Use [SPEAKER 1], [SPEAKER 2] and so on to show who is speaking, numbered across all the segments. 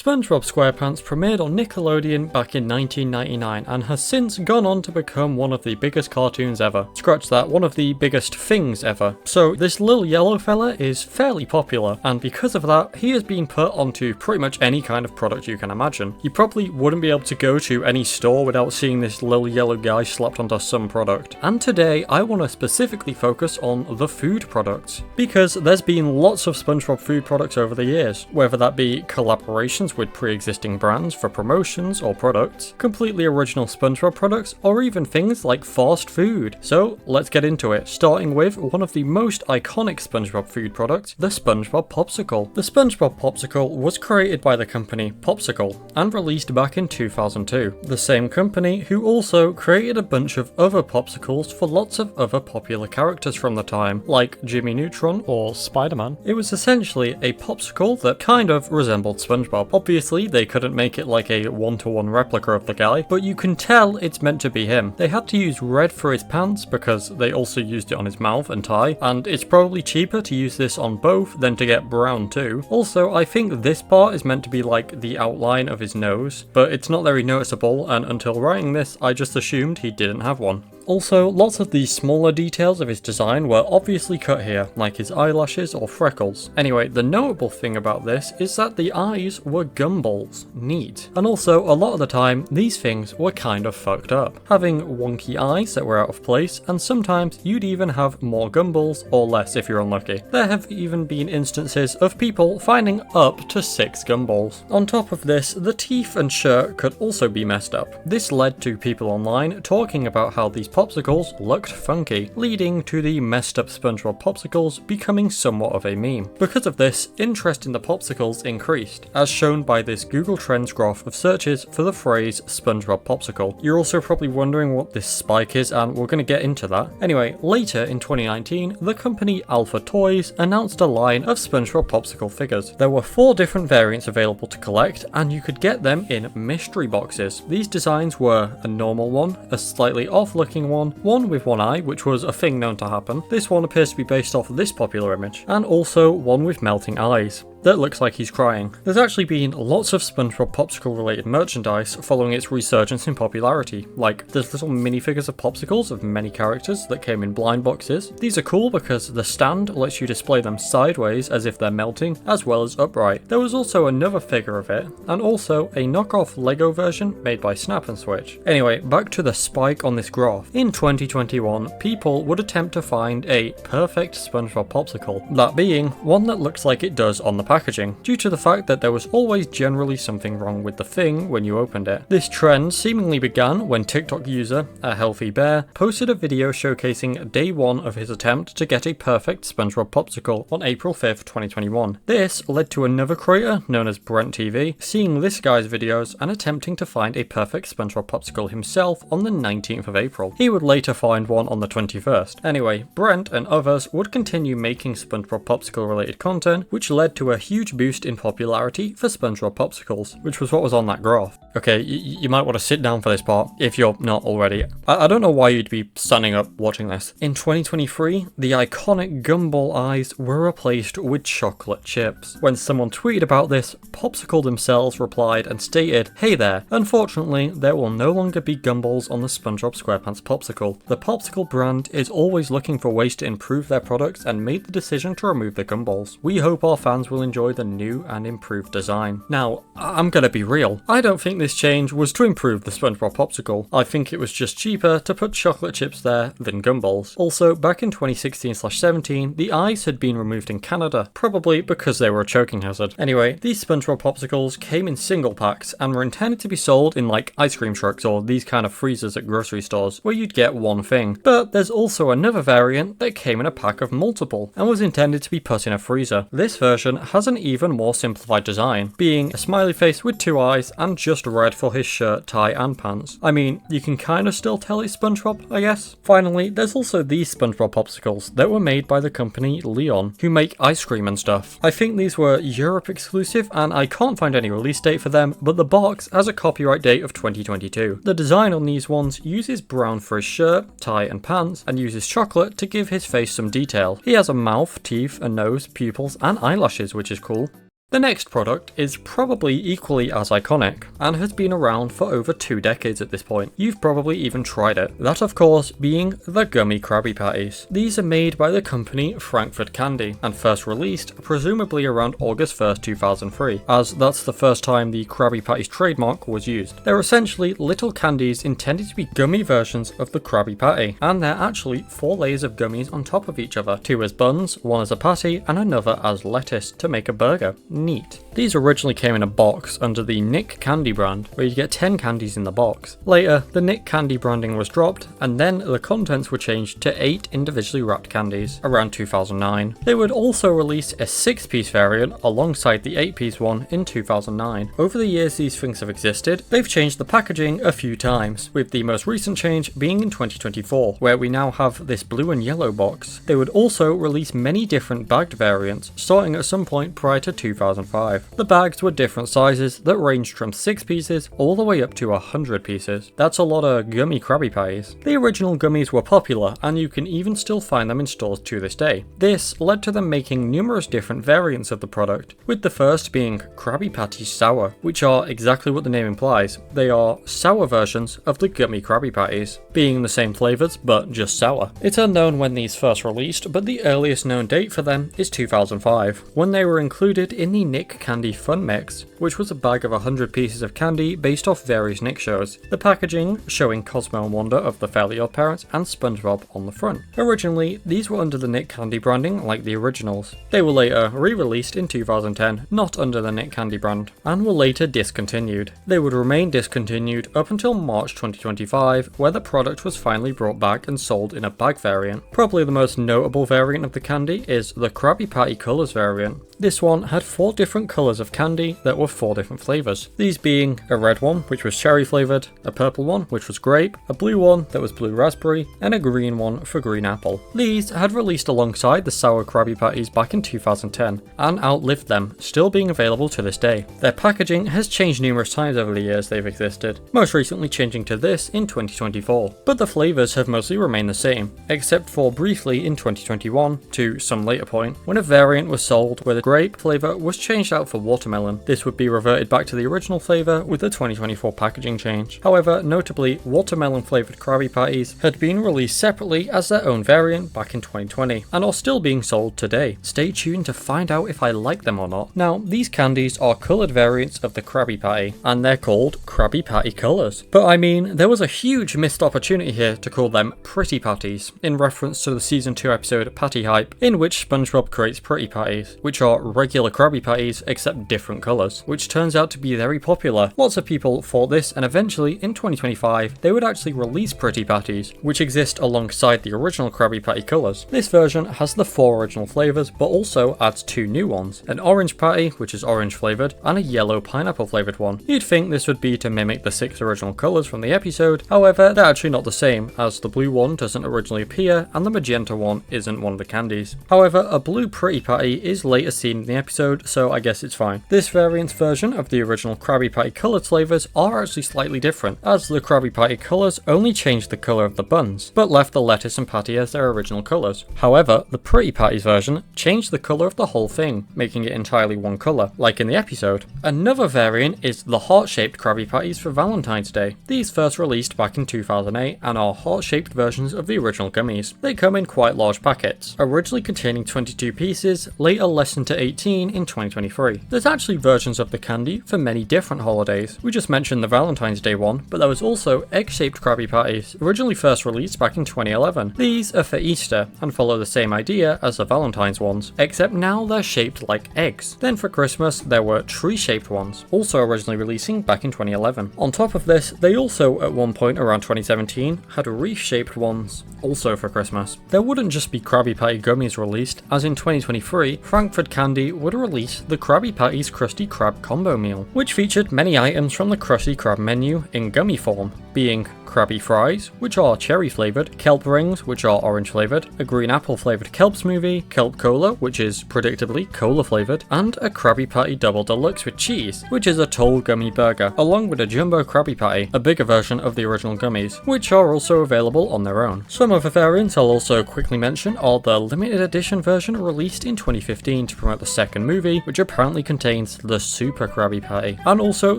[SPEAKER 1] SpongeBob SquarePants premiered on Nickelodeon back in 1999 and has since gone on to become one of the biggest cartoons ever. Scratch that, one of the biggest things ever. So this little yellow fella is fairly popular, and because of that, he has been put onto pretty much any kind of product you can imagine. You probably wouldn't be able to go to any store without seeing this little yellow guy slapped onto some product. And today, I want to specifically focus on the food products, because there's been lots of SpongeBob food products over the years, whether that be collaborations with pre-existing brands for promotions or products, completely original SpongeBob products, or even things like fast food. So let's get into it, starting with one of the most iconic SpongeBob food products, the SpongeBob Popsicle. The SpongeBob Popsicle was created by the company Popsicle and released back in 2002. The same company who also created a bunch of other popsicles for lots of other popular characters from the time, like Jimmy Neutron or Spider-Man. It was essentially a popsicle that kind of resembled SpongeBob. Obviously, they couldn't make it like a one-to-one replica of the guy, but you can tell it's meant to be him. They had to use red for his pants because they also used it on his mouth and tie, and it's probably cheaper to use this on both than to get brown too. Also, I think this part is meant to be like the outline of his nose, but it's not very noticeable, and until writing this, I just assumed he didn't have one. Also, lots of the smaller details of his design were obviously cut here, like his eyelashes or freckles. Anyway, the notable thing about this is that the eyes were gumballs. Neat. And also, a lot of the time, these things were kind of fucked up, having wonky eyes that were out of place, and sometimes you'd even have more gumballs or less if you're unlucky. There have even been instances of people finding up to 6 gumballs. On top of this, the teeth and shirt could also be messed up. This led to people online talking about how these popsicles looked funky, leading to the messed up SpongeBob Popsicles becoming somewhat of a meme. Because of this, interest in the popsicles increased, as shown by this Google Trends graph of searches for the phrase SpongeBob Popsicle. You're also probably wondering what this spike is, and we're going to get into that. Anyway, later in 2019, the company Alpha Toys announced a line of SpongeBob Popsicle figures. There were 4 different variants available to collect, and you could get them in mystery boxes. These designs were a normal one, a slightly off-looking one with one eye, which was a thing known to happen. This one appears to be based off of this popular image, and also one with melting eyes that looks like he's crying. There's actually been lots of SpongeBob Popsicle related merchandise following its resurgence in popularity, like there's little minifigures of popsicles of many characters that came in blind boxes. These are cool because the stand lets you display them sideways as if they're melting, as well as upright. There was also another figure of it, and also a knockoff Lego version made by Snap and Switch. Anyway, back to the spike on this graph. In 2021, people would attempt to find a perfect SpongeBob Popsicle, that being one that looks like it does on the packaging, due to the fact that there was always generally something wrong with the thing when you opened it. This trend seemingly began when TikTok user, A Healthy Bear, posted a video showcasing day 1 of his attempt to get a perfect SpongeBob Popsicle on April 5th, 2021. This led to another creator, known as Brent TV, seeing this guy's videos and attempting to find a perfect SpongeBob Popsicle himself on the 19th of April. He would later find one on the 21st. Anyway, Brent and others would continue making SpongeBob Popsicle related content, which led to a huge boost in popularity for SpongeBob Popsicles, which was what was on that graph. Okay, you might want to sit down for this part if you're not already. I don't know why you'd be standing up watching this. In 2023, the iconic gumball eyes were replaced with chocolate chips. When someone tweeted about this, Popsicle themselves replied and stated, "Hey there, unfortunately, there will no longer be gumballs on the SpongeBob SquarePants Popsicle. The Popsicle brand is always looking for ways to improve their products and made the decision to remove the gumballs. We hope our fans will enjoy the new and improved design." Now, I'm gonna be real. I don't think this change was to improve the SpongeBob Popsicle. I think it was just cheaper to put chocolate chips there than gumballs. Also, back in 2016/17, the eyes had been removed in Canada, probably because they were a choking hazard. Anyway, these SpongeBob Popsicles came in single packs and were intended to be sold in like ice cream trucks or these kind of freezers at grocery stores, where you'd get one thing. But there's also another variant that came in a pack of multiple and was intended to be put in a freezer. This version has an even more simplified design, being a smiley face with 2 eyes and just red for his shirt, tie and pants. I mean, you can kind of still tell it's SpongeBob, I guess. Finally, there's also these SpongeBob Popsicles that were made by the company Leon, who make ice cream and stuff. I think these were Europe exclusive and I can't find any release date for them, but the box has a copyright date of 2022. The design on these ones uses brown for his shirt, tie and pants, and uses chocolate to give his face some detail. He has a mouth, teeth, a nose, pupils and eyelashes, which is cool. The next product is probably equally as iconic, and has been around for over 2 decades at this point. You've probably even tried it. That of course being the gummy Krabby Patties. These are made by the company Frankfurt Candy, and first released presumably around August 1st, 2003, as that's the first time the Krabby Patties trademark was used. They're essentially little candies intended to be gummy versions of the Krabby Patty, and they're actually 4 layers of gummies on top of each other, 2 as buns, 1 as a patty, and another as lettuce to make a burger. Neat. These originally came in a box under the Nick Candy brand, where you get 10 candies in the box. Later, the Nick Candy branding was dropped, and then the contents were changed to 8 individually wrapped candies around 2009. They would also release a 6-piece variant alongside the 8-piece one in 2009. Over the years these things have existed, they've changed the packaging a few times, with the most recent change being in 2024, where we now have this blue and yellow box. They would also release many different bagged variants, starting at some point prior to 2005. The bags were different sizes that ranged from 6 pieces all the way up to 100 pieces. That's a lot of gummy Krabby Patties. The original gummies were popular, and you can even still find them in stores to this day. This led to them making numerous different variants of the product, with the first being Krabby Patties Sour, which are exactly what the name implies. They are sour versions of the gummy Krabby Patties, being the same flavours but just sour. It's unknown when these first released, but the earliest known date for them is 2005, when they were included in the Nick Candy Fun Mix, which was a bag of 100 pieces of candy based off various Nick shows. The packaging showing Cosmo and Wanda of the Fairly OddParents and SpongeBob on the front. Originally, these were under the Nick Candy branding like the originals. They were later re-released in 2010, not under the Nick Candy brand, and were later discontinued. They would remain discontinued up until March 2025, where the product was finally brought back and sold in a bag variant. Probably the most notable variant of the candy is the Krabby Patty Colors variant. This one had 4 different colours of candy that were 4 different flavours. These being a red one, which was cherry flavoured, a purple one, which was grape, a blue one that was blue raspberry, and a green one for green apple. These had released alongside the sour Krabby Patties back in 2010, and outlived them, still being available to this day. Their packaging has changed numerous times over the years they've existed, most recently changing to this in 2024. But the flavours have mostly remained the same, except for briefly in 2021 to some later point, when a variant was sold where the grape flavour was changed out for watermelon. This would be reverted back to the original flavour with the 2024 packaging change. However, notably, watermelon flavoured Krabby Patties had been released separately as their own variant back in 2020, and are still being sold today. Stay tuned to find out if I like them or not. Now, these candies are coloured variants of the Krabby Patty, and they're called Krabby Patty Colours. But I mean, there was a huge missed opportunity here to call them Pretty Patties, in reference to the season 2 episode Patty Hype, in which SpongeBob creates Pretty Patties, which are regular Krabby Patties except different colours, which turns out to be very popular. Lots of people thought this, and eventually in 2025 they would actually release Pretty Patties, which exist alongside the original Krabby Patty colours. This version has the 4 original flavours, but also adds 2 new ones, an orange patty, which is orange flavoured, and a yellow pineapple flavoured one. You'd think this would be to mimic the 6 original colours from the episode, however they're actually not the same, as the blue one doesn't originally appear and the magenta one isn't one of the candies. However, a blue Pretty Patty is later seen in the episode, so I guess it's fine. This variant's version of the original Krabby Patty coloured flavours are actually slightly different, as the Krabby Patty colours only changed the colour of the buns, but left the lettuce and patty as their original colours. However, the Pretty Patties version changed the colour of the whole thing, making it entirely one colour, like in the episode. Another variant is the heart-shaped Krabby Patties for Valentine's Day. These first released back in 2008 and are heart-shaped versions of the original gummies. They come in quite large packets, originally containing 22 pieces, later lessened to 18 in 2023. There's actually versions of the candy for many different holidays. We just mentioned the Valentine's Day one, but there was also egg-shaped Krabby Patties, originally first released back in 2011. These are for Easter, and follow the same idea as the Valentine's ones, except now they're shaped like eggs. Then for Christmas, there were tree-shaped ones, also originally releasing back in 2011. On top of this, they also, at one point around 2017, had wreath-shaped ones, also for Christmas. There wouldn't just be Krabby Patty gummies released, as in 2023, Frankfurt Candy would release the Krabby Patties Krusty Krab Combo Meal, which featured many items from the Krusty Krab menu in gummy form. being Krabby Fries, which are cherry flavoured, Kelp Rings, which are orange flavoured, a green apple flavoured Kelp Smoothie, Kelp Cola, which is predictably cola flavoured, and a Krabby Patty Double Deluxe with cheese, which is a tall gummy burger, along with a jumbo Krabby Patty, a bigger version of the original gummies, which are also available on their own. Some other variants I'll also quickly mention are the limited edition version released in 2015 to promote the second movie, which apparently contains the Super Krabby Patty, and also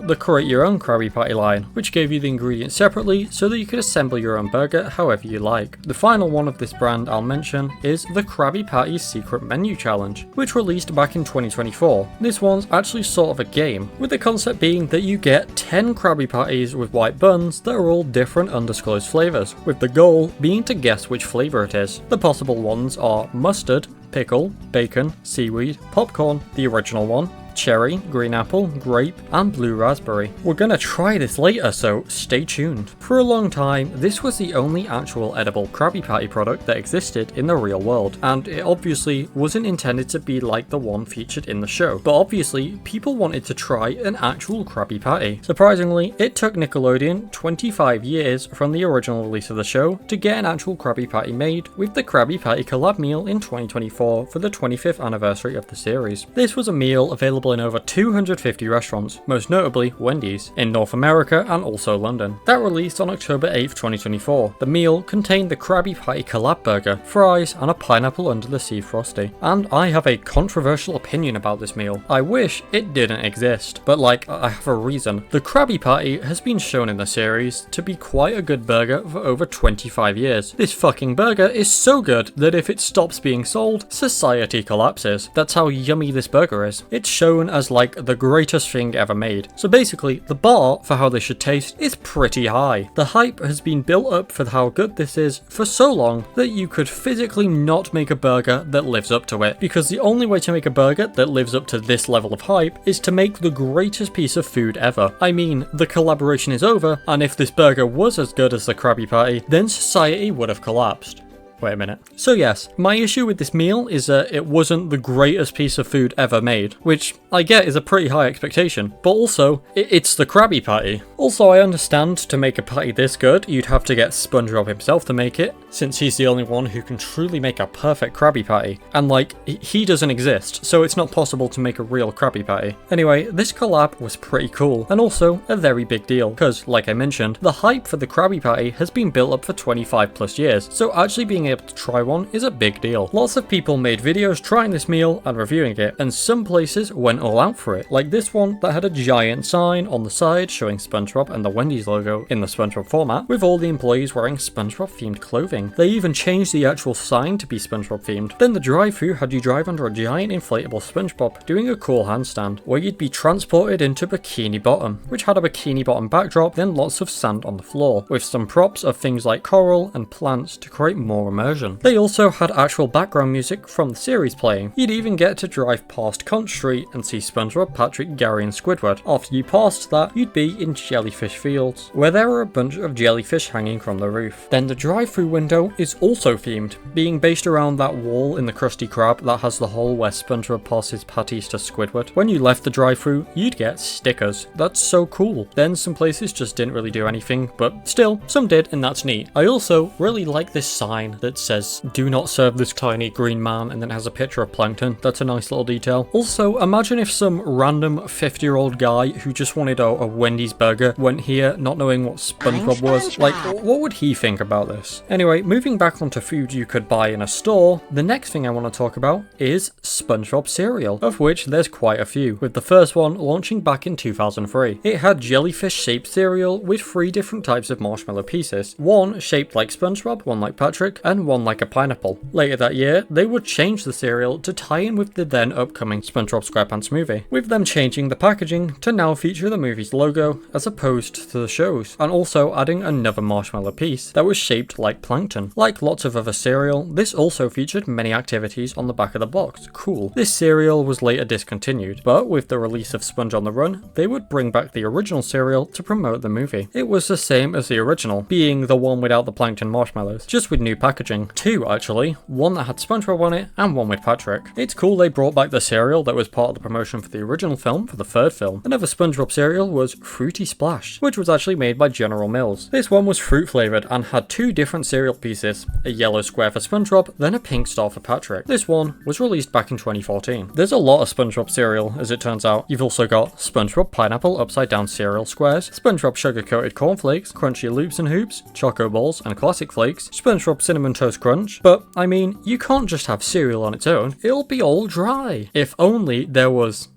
[SPEAKER 1] the Create Your Own Krabby Patty line, which gave you the ingredients separately so that you could assemble your own burger however you like. The final one of this brand I'll mention is the Krabby Patties Secret Menu Challenge, which released back in 2024. This one's actually sort of a game, with the concept being that you get 10 Krabby Patties with white buns that are all different undisclosed flavours, with the goal being to guess which flavour it is. The possible ones are mustard, pickle, bacon, seaweed, popcorn, the original one, cherry, green apple, grape, and blue raspberry. We're gonna try this later, so stay tuned. For a long time, this was the only actual edible Krabby Patty product that existed in the real world, and it obviously wasn't intended to be like the one featured in the show, but obviously people wanted to try an actual Krabby Patty. Surprisingly, it took Nickelodeon 25 years from the original release of the show to get an actual Krabby Patty made, with the Krabby Patty collab meal in 2024 for the 25th anniversary of the series. This was a meal available in over 250 restaurants, most notably Wendy's, in North America and also London. That released on October 8th, 2024. The meal contained the Krabby Patty collab burger, fries, and a pineapple under the sea frosty. And I have a controversial opinion about this meal. I wish it didn't exist, but I have a reason. The Krabby Patty has been shown in the series to be quite a good burger for over 25 years. This fucking burger is so good that if it stops being sold, society collapses. That's how yummy this burger is. It's shown as the greatest thing ever made. So basically, the bar for how this should taste is pretty high. The hype has been built up for how good this is for so long that you could physically not make a burger that lives up to it, because the only way to make a burger that lives up to this level of hype is to make the greatest piece of food ever. I mean, the collaboration is over, and if this burger was as good as the Krabby Patty, then society would have collapsed. Wait a minute. So yes, my issue with this meal is that it wasn't the greatest piece of food ever made, which I get is a pretty high expectation, but also, it's the Krabby Patty. Also, I understand to make a patty this good, you'd have to get SpongeBob himself to make it, since he's the only one who can truly make a perfect Krabby Patty, and he doesn't exist, so it's not possible to make a real Krabby Patty. Anyway, this collab was pretty cool, and also a very big deal, because, like I mentioned, the hype for the Krabby Patty has been built up for 25 plus years, so actually being able to try one is a big deal. Lots of people made videos trying this meal and reviewing it, and some places went all out for it, like this one that had a giant sign on the side showing SpongeBob and the Wendy's logo in the SpongeBob format, with all the employees wearing SpongeBob themed clothing. They even changed the actual sign to be SpongeBob themed. Then the drive-thru had you drive under a giant inflatable SpongeBob doing a cool handstand, where you'd be transported into Bikini Bottom, which had a Bikini Bottom backdrop, then lots of sand on the floor, with some props of things like coral and plants to create more immersion. They also had actual background music from the series playing. You'd even get to drive past Conch Street and see SpongeBob, Patrick, Gary and Squidward. After you passed that, you'd be in Jellyfish Fields, where there were a bunch of jellyfish hanging from the roof. Then the drive-thru window is also themed, being based around that wall in the Krusty Krab that has the hole where SpongeBob passes patties to Squidward. When you left the drive-thru, you'd get stickers. That's so cool. Then some places just didn't really do anything, but still, some did, and that's neat. I also really like this sign that says, "Do not serve this tiny green man," and then it has a picture of Plankton. That's a nice little detail. Also, imagine if some random 50-year-old guy who just wanted a Wendy's burger went here not knowing what SpongeBob was. What would he think about this? Anyway, moving back onto food you could buy in a store, the next thing I want to talk about is SpongeBob Cereal, of which there's quite a few, with the first one launching back in 2003. It had jellyfish-shaped cereal with 3 different types of marshmallow pieces, one shaped like SpongeBob, one like Patrick, and one like a pineapple. Later that year, they would change the cereal to tie in with the then upcoming SpongeBob SquarePants movie, with them changing the packaging to now feature the movie's logo as opposed to the show's, and also adding another marshmallow piece that was shaped like Plankton. Like lots of other cereal, this also featured many activities on the back of the box. Cool. This cereal was later discontinued, but with the release of Sponge on the Run, they would bring back the original cereal to promote the movie. It was the same as the original, being the one without the Plankton marshmallows, just with new packaging packaging. Two, actually. One that had SpongeBob on it, and one with Patrick. It's cool they brought back the cereal that was part of the promotion for the original film for the third film. Another SpongeBob cereal was Fruity Splash, which was actually made by General Mills. This one was fruit flavoured and had two different cereal pieces, a yellow square for SpongeBob, then a pink star for Patrick. This one was released back in 2014. There's a lot of SpongeBob cereal, as it turns out. You've also got SpongeBob Pineapple Upside Down Cereal Squares, SpongeBob Sugar Coated Cornflakes, Crunchy Loops and Hoops, Choco Balls and Classic Flakes, SpongeBob Cinnamon Toast Crunch. But, I mean, you can't just have cereal on its own. It'll be all dry. If only there was...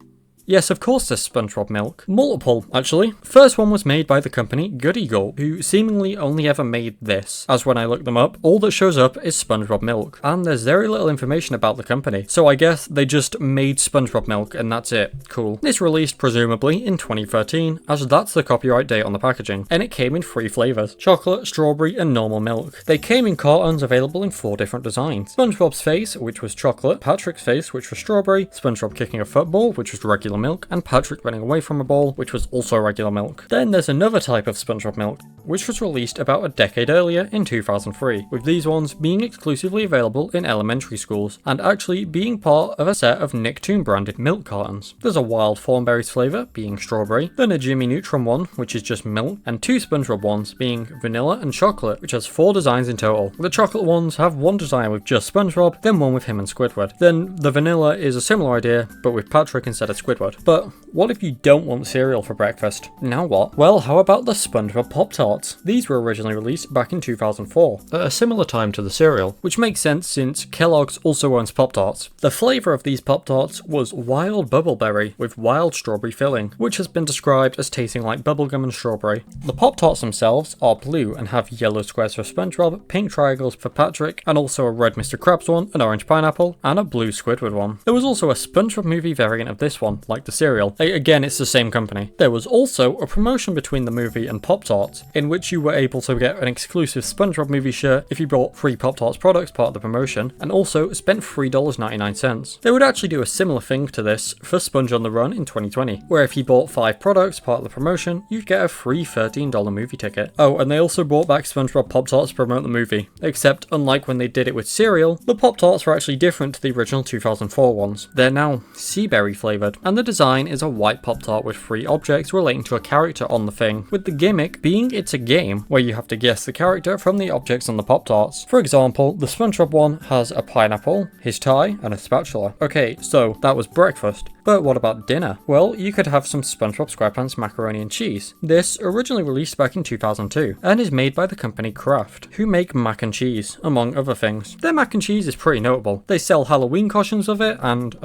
[SPEAKER 1] Yes, of course there's SpongeBob milk. Multiple, actually. First one was made by the company Goody Gulp, who seemingly only ever made this. As when I look them up, all that shows up is SpongeBob milk. And there's very little information about the company. So I guess they just made SpongeBob milk and that's it. Cool. This released presumably in 2013, as that's the copyright date on the packaging. And it came in 3 flavours: chocolate, strawberry and normal milk. They came in cartons available in 4 different designs. SpongeBob's face, which was chocolate, Patrick's face, which was strawberry, SpongeBob kicking a football, which was regular milk, and Patrick running away from a ball, which was also regular milk. Then there's another type of SpongeBob milk, which was released about a decade earlier in 2003, with these ones being exclusively available in elementary schools, and actually being part of a set of Nicktoon branded milk cartons. There's a wild Thornberries flavour, being strawberry, then a Jimmy Neutron one, which is just milk, and 2 SpongeBob ones, being vanilla and chocolate, which has 4 designs in total. The chocolate ones have one design with just SpongeBob, then one with him and Squidward. Then the vanilla is a similar idea, but with Patrick instead of Squidward. But what if you don't want cereal for breakfast? Now what? Well, how about the SpongeBob Pop-Tarts? These were originally released back in 2004, at a similar time to the cereal, which makes sense since Kellogg's also owns Pop-Tarts. The flavour of these Pop-Tarts was wild bubbleberry with wild strawberry filling, which has been described as tasting like bubblegum and strawberry. The Pop-Tarts themselves are blue and have yellow squares for SpongeBob, pink triangles for Patrick, and also a red Mr. Krabs one, an orange pineapple, and a blue Squidward one. There was also a SpongeBob movie variant of this one, like the cereal. Again, it's the same company. There was also a promotion between the movie and Pop-Tarts, in which you were able to get an exclusive SpongeBob movie shirt if you bought 3 Pop-Tarts products part of the promotion, and also spent $3.99. They would actually do a similar thing to this for Sponge on the Run in 2020, where if you bought 5 products part of the promotion, you'd get a free $13 movie ticket. Oh, and they also brought back SpongeBob Pop-Tarts to promote the movie, except unlike when they did it with cereal, the Pop-Tarts were actually different to the original 2004 ones. They're now sea berry flavoured, and the design is a white Pop-Tart with 3 objects relating to a character on the thing, with the gimmick being it's a game where you have to guess the character from the objects on the Pop-Tarts. For example, the SpongeBob one has a pineapple, his tie, and a spatula. Okay, so that was breakfast. But what about dinner? Well, you could have some SpongeBob SquarePants macaroni and cheese. This originally released back in 2002 and is made by the company Kraft, who make mac and cheese, among other things. Their mac and cheese is pretty notable. They sell Halloween costumes of it and,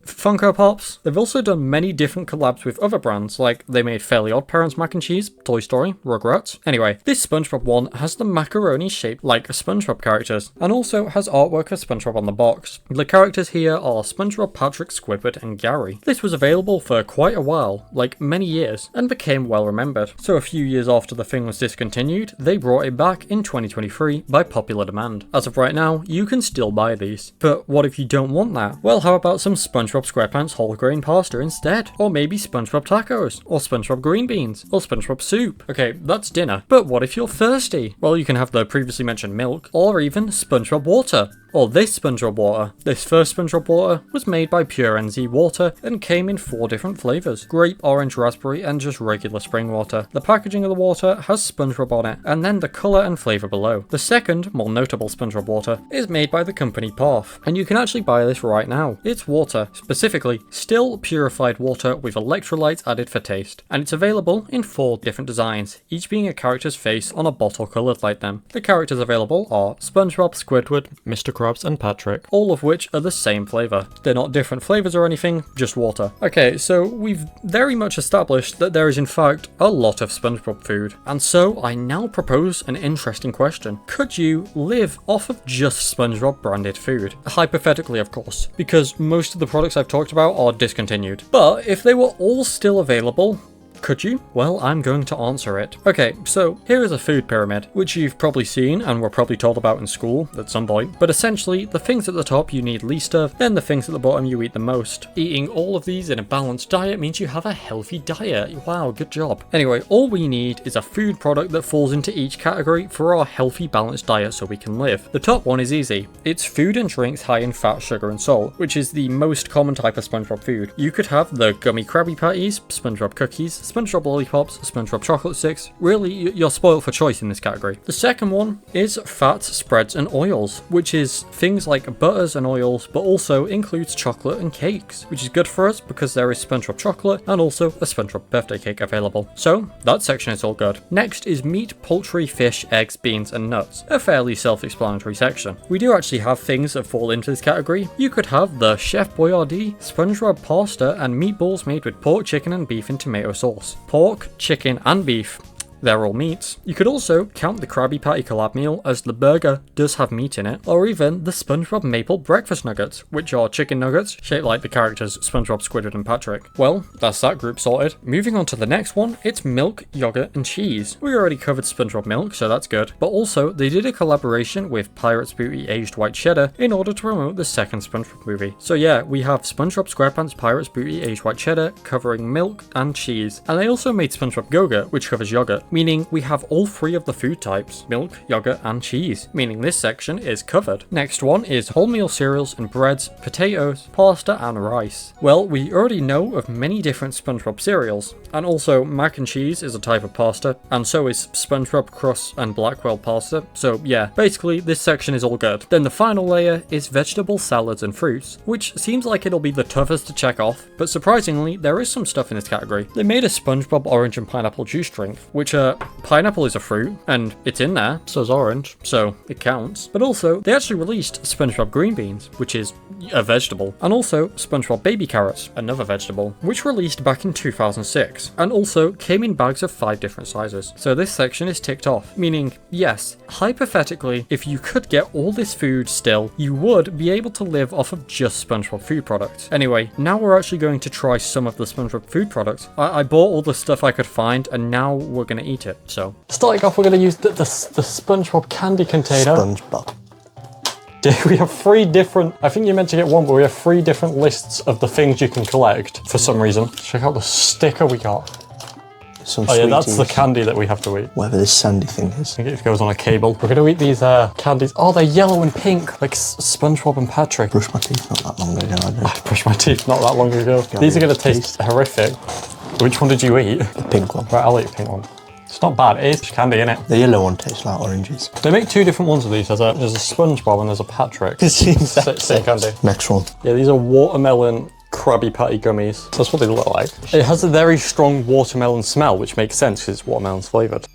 [SPEAKER 1] Funko Pops. They've also done many different collabs with other brands, like they made Fairly Odd Parents mac and cheese, Toy Story, Rugrats. Anyway, this SpongeBob one has the macaroni shaped like SpongeBob characters, and also has artwork of SpongeBob on the box. The characters here are SpongeBob, Patrick, Squidward, and Gary. This was available for quite a while, like many years, and became well remembered. So a few years after the thing was discontinued, they brought it back in 2023 by popular demand. As of right now, you can still buy these. But what if you don't want that? Well, how about some SpongeBob SquarePants whole grain pasta instead? Or maybe SpongeBob tacos, or SpongeBob green beans, or SpongeBob soup. Okay, that's dinner. But what if you're thirsty? Well, you can have the previously mentioned milk, or even SpongeBob water. Or this SpongeBob water. This first SpongeBob water was made by Pure NZ Water and came in 4 different flavours: grape, orange, raspberry, and just regular spring water. The packaging of the water has SpongeBob on it, and then the colour and flavour below. The second, more notable SpongeBob water is made by the company Parf, and you can actually buy this right now. It's water, specifically still purified water with electrolytes added for taste, and it's available in 4 different designs, each being a character's face on a bottle coloured like them. The characters available are SpongeBob, Squidward, Mr. Krabs, and Patrick, all of which are the same flavour. They're not different flavours or anything, just water. Okay, so we've very much established that there is in fact a lot of SpongeBob food, and so I now propose an interesting question. Could you live off of just SpongeBob branded food? Hypothetically, of course, because most of the products I've talked about are discontinued. But if they were all still available, Could you? Well, I'm going to answer it. Okay, so here is a food pyramid, which you've probably seen and were probably told about in school at some point. But essentially, the things at the top you need least of, then the things at the bottom you eat the most. Eating all of these in a balanced diet means you have a healthy diet. Wow, good job. Anyway, all we need is a food product that falls into each category for our healthy balanced diet so we can live. The top one is easy. It's food and drinks high in fat, sugar and salt, which is the most common type of SpongeBob food. You could have the gummy Krabby Patties, SpongeBob cookies, SpongeBob lollipops, SpongeBob chocolate sticks. Really, you're spoiled for choice in this category. The second one is fats, spreads and oils, which is things like butters and oils, but also includes chocolate and cakes, which is good for us because there is SpongeBob chocolate and also a SpongeBob birthday cake available. So that section is all good. Next is meat, poultry, fish, eggs, beans and nuts, a fairly self-explanatory section. We do actually have things that fall into this category. You could have the Chef Boyardee, SpongeBob pasta and meatballs made with pork, chicken and beef in tomato sauce. Pork, chicken and beef. They're all meats. You could also count the Krabby Patty collab meal as the burger does have meat in it, or even the SpongeBob Maple Breakfast Nuggets, which are chicken nuggets shaped like the characters SpongeBob, Squidward and Patrick. Well, that's that group sorted. Moving on to the next one, it's milk, yogurt and cheese. We already covered SpongeBob milk, so that's good, but also they did a collaboration with Pirates Booty Aged White Cheddar in order to promote the second SpongeBob movie. So yeah, we have SpongeBob SquarePants Pirates Booty Aged White Cheddar covering milk and cheese, and they also made SpongeBob Go-Gurt, which covers yogurt, meaning we have all three of the food types, milk, yogurt and cheese, meaning this section is covered. Next one is wholemeal cereals and breads, potatoes, pasta and rice. Well, we already know of many different SpongeBob cereals, and also mac and cheese is a type of pasta, and so is SpongeBob crust and Blackwell pasta, so yeah, basically this section is all good. Then the final layer is vegetable salads and fruits, which seems like it'll be the toughest to check off, but surprisingly there is some stuff in this category. They made a SpongeBob orange and pineapple juice drink, which pineapple is a fruit, and it's in there, so is orange, so it counts. But also, they actually released SpongeBob green beans, which is a vegetable, and also SpongeBob baby carrots, another vegetable, which released back in 2006, and also came in bags of 5 different sizes. So this section is ticked off, meaning, yes, hypothetically, if you could get all this food still, you would be able to live off of just SpongeBob food products. Anyway, now we're actually going to try some of the SpongeBob food products. I bought all the stuff I could find, and now we're going to eat it. So, starting off, we're going to use the SpongeBob candy container.
[SPEAKER 2] SpongeBob.
[SPEAKER 1] We have 3 different, I think you meant to get one, but we have 3 different lists of the things you can collect for some reason. Check out the sticker we got.
[SPEAKER 2] Some
[SPEAKER 1] oh yeah, that's
[SPEAKER 2] sweeties.
[SPEAKER 1] the candy that we have to eat.
[SPEAKER 2] Whatever this sandy thing is.
[SPEAKER 1] I think it goes on a cable. We're going to eat these candies. Oh, they're yellow and pink, like SpongeBob and Patrick.
[SPEAKER 2] Brushed my teeth not that long ago, I did.
[SPEAKER 1] I brushed my teeth not that long ago. These are going to taste horrific. Which one did you eat?
[SPEAKER 2] The pink one.
[SPEAKER 1] Right, I'll eat the pink one. It's not bad, it is candy, innit?
[SPEAKER 2] The yellow one tastes like oranges.
[SPEAKER 1] They make 2 different ones of these. There's a SpongeBob and there's a Patrick.
[SPEAKER 2] It's the exact
[SPEAKER 1] Same candy.
[SPEAKER 2] Next one.
[SPEAKER 1] Yeah, these are watermelon Krabby Patty gummies. That's what they look like. It has a very strong watermelon smell, which makes sense because it's watermelon flavoured.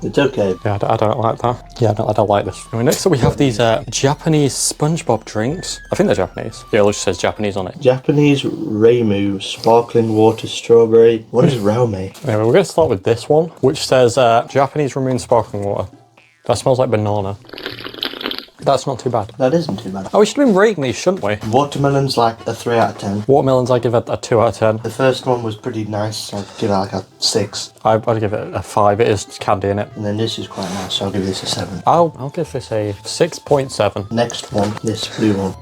[SPEAKER 2] It's okay.
[SPEAKER 1] Yeah, I don't like that. Yeah, I don't like this. Anyway, next up we have these Japanese SpongeBob drinks. I think they're Japanese. Yeah, it just says Japanese on it.
[SPEAKER 2] Japanese Reimu Sparkling Water Strawberry. What is Raume?
[SPEAKER 1] Anyway, we're going to start with this one, which says Japanese Ramoon Sparkling Water. That smells like banana. That's not too bad.
[SPEAKER 2] That isn't too bad.
[SPEAKER 1] Oh, we should have been rating these, shouldn't we?
[SPEAKER 2] Watermelon's like a 3 out of 10.
[SPEAKER 1] Watermelons, I give it a 2 out of 10.
[SPEAKER 2] The first one was pretty nice. I'd give it like a 6.
[SPEAKER 1] I'd give it a 5. It is candy in it.
[SPEAKER 2] And then this is quite nice, so I'll give this a 7.
[SPEAKER 1] I'll give this a 6.7.
[SPEAKER 2] Next one, this blue one.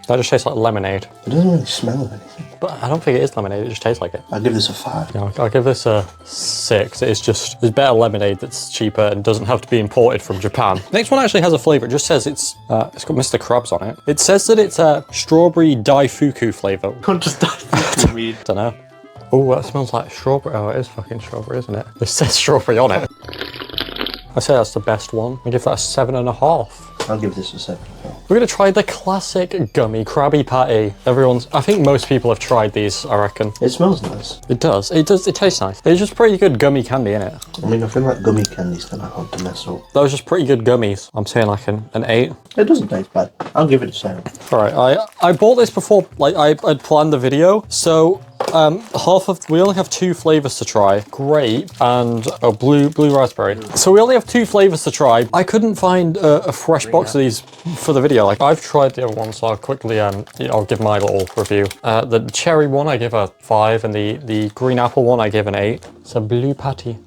[SPEAKER 1] That just tastes like lemonade.
[SPEAKER 2] It doesn't really smell of anything.
[SPEAKER 1] But I don't think it is lemonade, it just tastes like it.
[SPEAKER 2] I'll give this a 5.
[SPEAKER 1] Yeah, I'll give this a 6. It's just, there's better lemonade that's cheaper and doesn't have to be imported from Japan. Next one actually has a flavour. It just says it's got Mr. Krabs on it. It says that it's a strawberry daifuku flavour.
[SPEAKER 2] Can't just daifuku mean.
[SPEAKER 1] Don't know. Oh, that smells like strawberry. Oh, it is fucking strawberry, isn't it? It says strawberry on it. I say that's the best one. I give that a 7.5.
[SPEAKER 2] I'll give this a 7.
[SPEAKER 1] We're gonna try the classic gummy Krabby Patty. I think most people have tried these, I reckon.
[SPEAKER 2] It smells nice.
[SPEAKER 1] It does, it tastes nice. It's just pretty good gummy candy, innit?
[SPEAKER 2] I mean, I feel like gummy candy's kind of hard to mess up.
[SPEAKER 1] That was just pretty good gummies. I'm saying like an 8.
[SPEAKER 2] It doesn't taste bad. I'll give it a 7.
[SPEAKER 1] All right, I bought this before, like I'd planned the video, so we only have 2 flavors to try. Grape and blue raspberry. So we only have 2 flavors to try. I couldn't find a fresh box of these for the video. Like, I've tried the other one, so I'll quickly I'll give my little review. The cherry one I give a 5, and the green apple one I give an 8. It's a blue patty.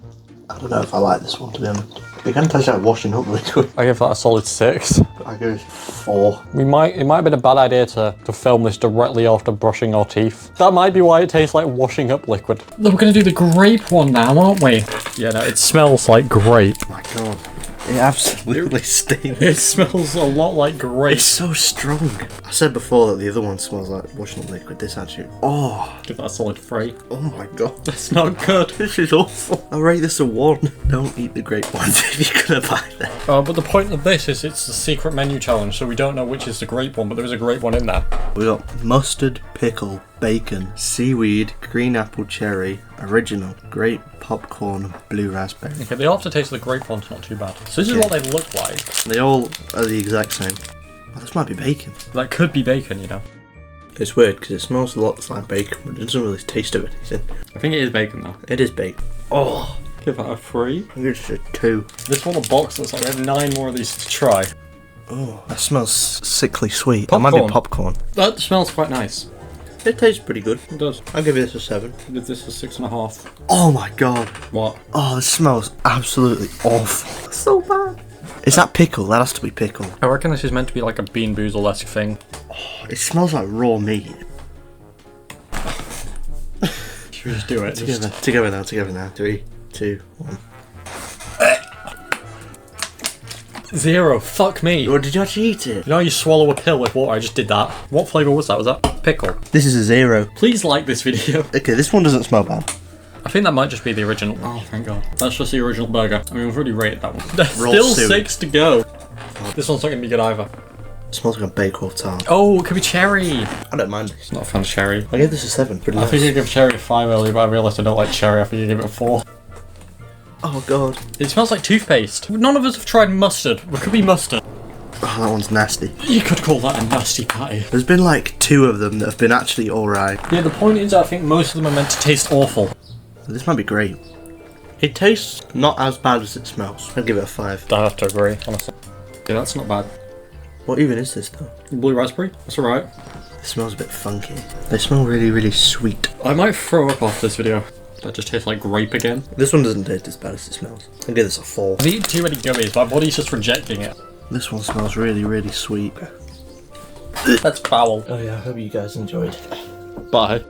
[SPEAKER 2] I don't know if I like this one, to be honest. It kind of tastes like washing up liquid.
[SPEAKER 1] I give that a solid 6.
[SPEAKER 2] I give it 4.
[SPEAKER 1] It might have been a bad idea to film this directly after brushing our teeth. That might be why it tastes like washing up liquid. We're gonna do the grape one now, aren't we? Yeah, no, it smells like grape.
[SPEAKER 2] Oh my god. It absolutely stinks.
[SPEAKER 1] It smells a lot like grape.
[SPEAKER 2] It's so strong. I said before that the other one smells like washing up liquid. This actually... Oh.
[SPEAKER 1] Give that a solid 3.
[SPEAKER 2] Oh my god.
[SPEAKER 1] That's not good.
[SPEAKER 2] This is awful. I'll rate this a 1. Don't eat the grape ones if you're gonna buy them.
[SPEAKER 1] But the point of this is it's the secret menu challenge, so we don't know which is the grape one, but there is a grape one in there.
[SPEAKER 2] We got mustard, pickle, bacon, seaweed, green apple cherry, original, grape, popcorn, blue raspberry.
[SPEAKER 1] Okay, the aftertaste of the grape one's not too bad. So this is what they look like.
[SPEAKER 2] They all are the exact same. Oh, this might be bacon.
[SPEAKER 1] That could be bacon, you know.
[SPEAKER 2] It's weird because it smells lots like bacon, but it doesn't really taste of anything.
[SPEAKER 1] I think it is bacon though.
[SPEAKER 2] It is bacon. Oh,
[SPEAKER 1] give that a 3.
[SPEAKER 2] I think it's a 2.
[SPEAKER 1] This one, the box looks like we have 9 more of these to try.
[SPEAKER 2] Oh, that smells sickly sweet.
[SPEAKER 1] Popcorn.
[SPEAKER 2] That might be popcorn.
[SPEAKER 1] That smells quite nice.
[SPEAKER 2] It tastes pretty good.
[SPEAKER 1] It does.
[SPEAKER 2] I'll give this a 7.
[SPEAKER 1] I'll give this a 6.5.
[SPEAKER 2] Oh my god.
[SPEAKER 1] What?
[SPEAKER 2] Oh, this smells absolutely awful. So bad. Is that pickle? That has to be pickle.
[SPEAKER 1] I reckon this is meant to be like a Bean Boozle-esque thing.
[SPEAKER 2] Oh, it smells like raw meat.
[SPEAKER 1] Should we just do it?
[SPEAKER 2] Together now. 3, 2, 1.
[SPEAKER 1] 0. Fuck me.
[SPEAKER 2] Or did you actually eat it?
[SPEAKER 1] You know how you swallow a pill with water? I just did that. What flavour was that? Was that pickle?
[SPEAKER 2] This is a 0.
[SPEAKER 1] Please like this video.
[SPEAKER 2] Okay, this one doesn't smell bad.
[SPEAKER 1] I think that might just be the original. Oh, thank God. That's just the original burger. I mean, we've already rated that one. There's still 6 to go. This one's not going to be good either.
[SPEAKER 2] It smells like a Bakewell tart.
[SPEAKER 1] Oh, it could be cherry.
[SPEAKER 2] I don't mind this.
[SPEAKER 1] Not a fan of cherry.
[SPEAKER 2] I gave this a 7. Pretty nice.
[SPEAKER 1] I think I gave cherry a 5 earlier, but I realised I don't like cherry. I think I gave it a 4.
[SPEAKER 2] Oh god.
[SPEAKER 1] It smells like toothpaste. None of us have tried mustard. It could be mustard.
[SPEAKER 2] Oh, that one's nasty.
[SPEAKER 1] You could call that a nasty patty.
[SPEAKER 2] There's been like 2 of them that have been actually alright.
[SPEAKER 1] Yeah, the point is I think most of them are meant to taste awful.
[SPEAKER 2] This might be great. It tastes not as bad as it smells. I'd give it a 5.
[SPEAKER 1] I have to agree, honestly. Yeah, that's not bad.
[SPEAKER 2] What even is this though?
[SPEAKER 1] Blue raspberry? That's alright.
[SPEAKER 2] It smells a bit funky. They smell really, really sweet.
[SPEAKER 1] I might throw up off this video. That just tastes like grape again.
[SPEAKER 2] This one doesn't taste as bad as it smells. I'd give this a 4.
[SPEAKER 1] I've eaten too many gummies, my body's just rejecting it.
[SPEAKER 2] This one smells really, really sweet.
[SPEAKER 1] That's foul.
[SPEAKER 2] Oh yeah, I hope you guys enjoyed.
[SPEAKER 1] Bye.